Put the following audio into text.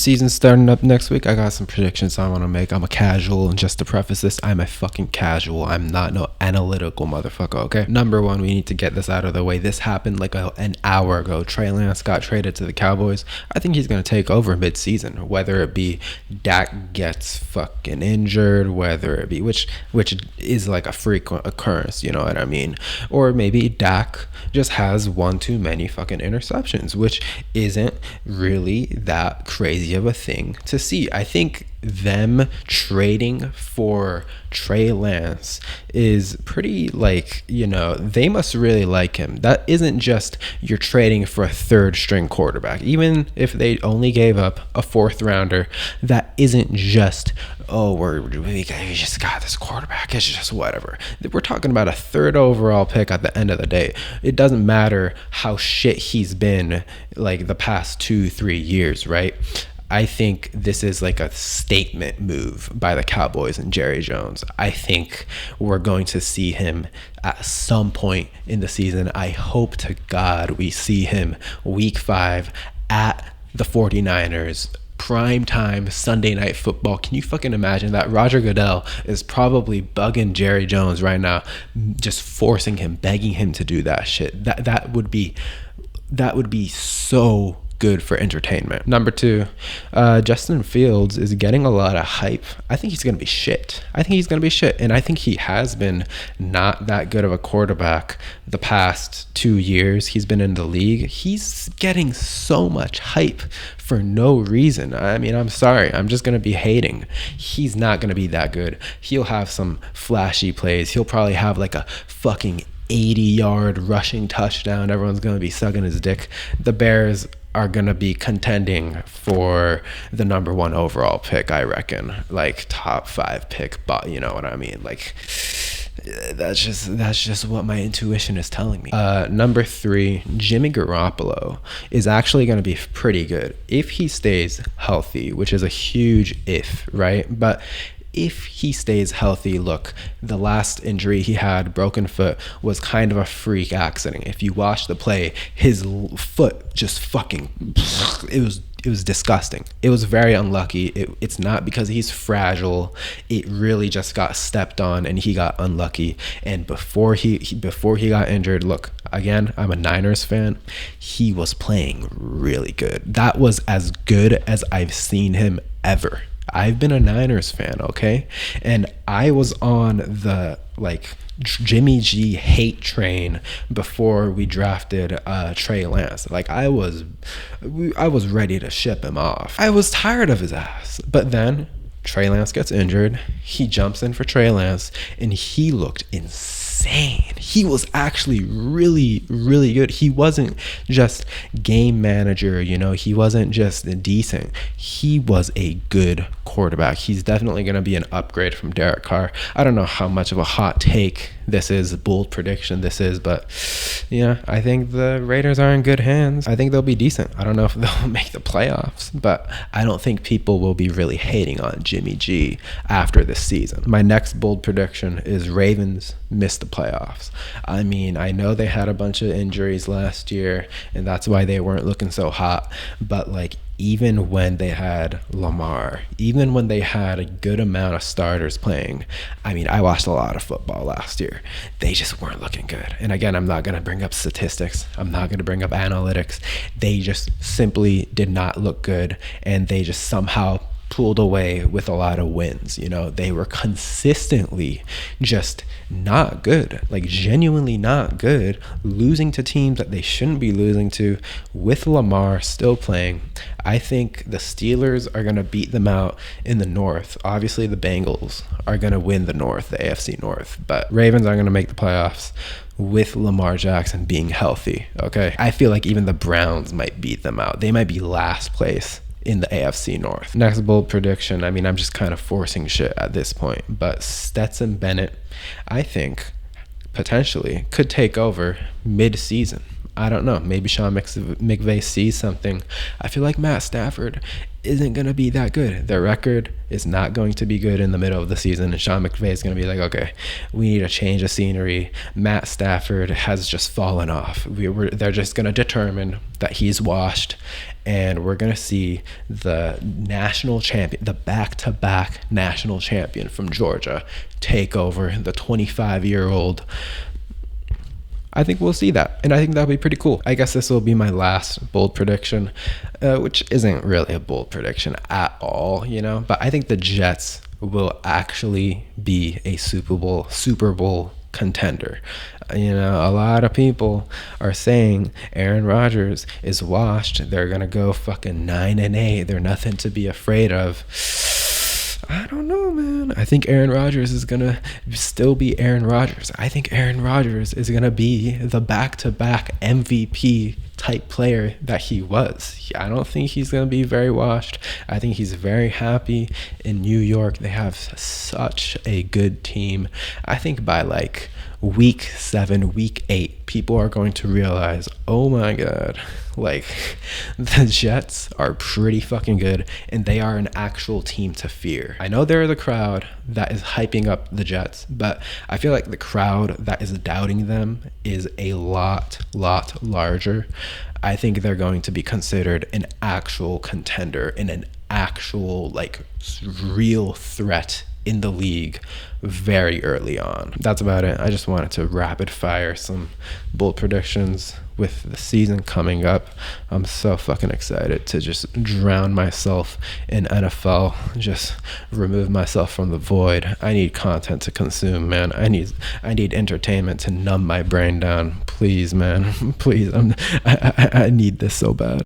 season's starting up next week. I got some predictions I want to make. I'm a casual, and just to preface this, I'm a fucking casual. I'm not no analytical motherfucker, okay? Number one, we need to get this out of the way. This happened like an hour ago. Trey Lance got traded to the Cowboys. I think he's going to take over mid-season, whether it be Dak gets fucking injured, whether it be, which is like a frequent occurrence, you know what I mean? Or maybe Dak just has one too many fucking interceptions, which isn't really that crazy of a thing to see. I think them trading for Trey Lance is pretty, like, you know, they must really like him. That isn't just you're trading for a third string quarterback. Even if they only gave up a fourth rounder, that isn't just, oh, we just got this quarterback, it's just whatever. We're talking about a third overall pick at the end of the day. It doesn't matter how shit he's been like the past 2-3 years, right? I think this is like a statement move by the Cowboys and Jerry Jones. I think we're going to see him at some point in the season. I hope to God we see him week 5 at the 49ers. Prime time Sunday Night Football. Can you fucking imagine that? Roger Goodell is probably bugging Jerry Jones right now, just forcing him, begging him to do that shit. That would be so good for entertainment. Number 2, Justin Fields is getting a lot of hype. I think he's gonna be shit. And I think he has been not that good of a quarterback the past 2 years he's been in the league. He's getting so much hype for no reason. I mean, I'm sorry, I'm just gonna be hating. He's not gonna be that good. He'll have some flashy plays. He'll probably have like a fucking 80-yard rushing touchdown. Everyone's gonna be sucking his dick. The Bears are gonna be contending for the number 1 overall pick, I reckon, like top 5 pick, but you know what I mean, like that's just what my intuition is telling me. Number 3, Jimmy Garoppolo is actually going to be pretty good if he stays healthy, which is a huge if, right? But if he stays healthy, look, the last injury he had, broken foot, was kind of a freak accident. If you watch the play, his foot just fucking, it was disgusting. It was very unlucky. It's not because he's fragile. It really just got stepped on and he got unlucky. And before he got injured, look, again, I'm a Niners fan. He was playing really good. That was as good as I've seen him ever. I've been a Niners fan, okay? And I was on the like Jimmy G hate train before we drafted Trey Lance. Like I was ready to ship him off. I was tired of his ass. But then Trey Lance gets injured. He jumps in for Trey Lance and he looked insane. He was actually really, really good. He wasn't just game manager, you know, he wasn't just decent. He was a good quarterback. He's definitely going to be an upgrade from Derek Carr. I don't know how much of a hot take this is, a bold prediction this is, but yeah, I think the Raiders are in good hands. I think they'll be decent. I don't know if they'll make the playoffs, but I don't think people will be really hating on Jimmy G after this season. My next bold prediction is Ravens miss the playoffs. I mean, I know they had a bunch of injuries last year and that's why they weren't looking so hot, but like even when they had Lamar, even when they had a good amount of starters playing, I mean, I watched a lot of football last year. They just weren't looking good. And again, I'm not going to bring up statistics. I'm not going to bring up analytics. They just simply did not look good. And they just somehow pulled away with a lot of wins. You know, they were consistently just not good, like genuinely not good, losing to teams that they shouldn't be losing to with Lamar still playing. I think the Steelers are going to beat them out in the North. Obviously, the Bengals are going to win the North, the AFC North, but Ravens are going to make the playoffs with Lamar Jackson being healthy, okay? I feel like even the Browns might beat them out. They might be last place in the AFC North. Next bold prediction, I mean, I'm just kind of forcing shit at this point, but Stetson Bennett, I think, potentially could take over mid-season. I don't know. Maybe Sean McVay sees something. I feel like Matt Stafford isn't going to be that good. Their record is not going to be good in the middle of the season. And Sean McVay is going to be like, okay, we need a change of scenery. Matt Stafford has just fallen off. They're just going to determine that he's washed. And we're going to see the national champion, the back-to-back national champion from Georgia, take over the 25-year-old. I think we'll see that, and I think that'll be pretty cool. I guess this will be my last bold prediction, which isn't really a bold prediction at all, but I think the Jets will actually be a Super Bowl contender. A lot of people are saying Aaron Rodgers is washed. They're gonna go fucking 9-8. They're nothing to be afraid of. I don't know, man. I think Aaron Rodgers is going to still be Aaron Rodgers. I think Aaron Rodgers is going to be the back-to-back MVP type player that he was. I don't think he's going to be very washed. I think he's very happy in New York. They have such a good team. I think by like week 7, week 8, people are going to realize, oh my God, like the Jets are pretty fucking good and they are an actual team to fear. I know there is a crowd that is hyping up the Jets, but I feel like the crowd that is doubting them is a lot larger. I think they're going to be considered an actual contender and an actual like real threat in the league very early on. That's about it. I just wanted to rapid fire some bold predictions with the season coming up. I'm so fucking excited to just drown myself in NFL, just remove myself from the void. I need content to consume, man. I need entertainment to numb my brain down. Please, man. Please. I need this so bad.